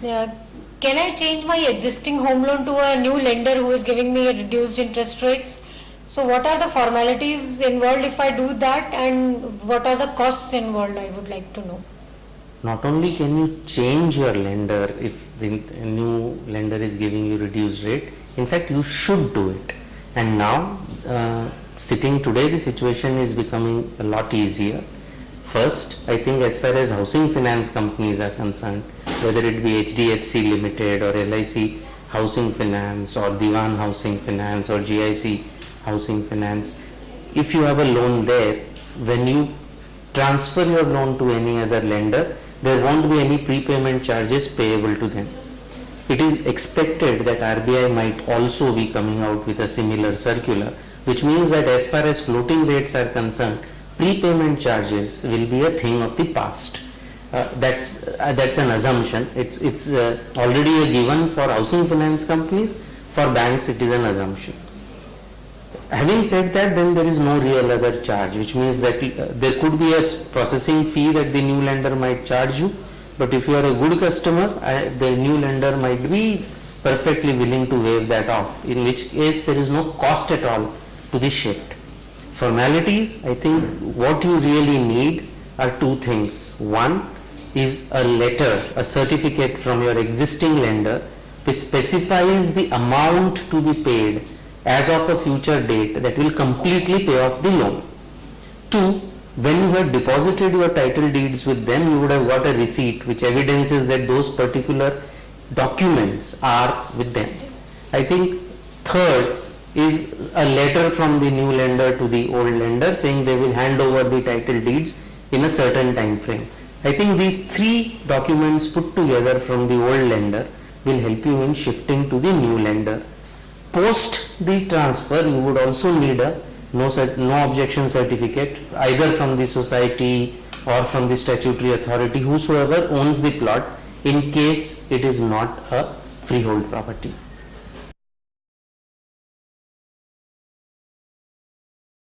Yeah. Can I change my existing home loan to a new lender who is giving me a reduced interest rates? So what are the formalities involved if I do that, and what are the costs involved? I would like to know. Not only can you change your lender if the new lender is giving you reduced rate, in fact you should do it. And now sitting today, the situation is becoming a lot easier. First, I think as far as housing finance companies are concerned, whether it be HDFC Limited or LIC Housing Finance or Diwan Housing Finance or GIC Housing Finance, if you have a loan there, when you transfer your loan to any other lender, there won't be any prepayment charges payable to them. It is expected that RBI might also be coming out with a similar circular, which means that as far as floating rates are concerned, prepayment charges will be a thing of the past. That's an assumption. It's already a given for housing finance companies. For banks, it is an assumption. Having said that, then there is no real other charge, which means that there could be a processing fee that the new lender might charge you, but if you are a good customer, the new lender might be perfectly willing to waive that off, in which case there is no cost at all to the shift. Formalities, I think what you really need are two things. One is a letter, a certificate from your existing lender which specifies the amount to be paid as of a future date that will completely pay off the loan. Two, when you had deposited your title deeds with them, you would have got a receipt which evidences that those particular documents are with them. I think third is a letter from the new lender to the old lender saying they will hand over the title deeds in a certain time frame. I think these three documents put together from the old lender will help you in shifting to the new lender. Post the transfer, you would also need a no objection certificate either from the society or from the statutory authority, whosoever owns the plot, in case it is not a freehold property.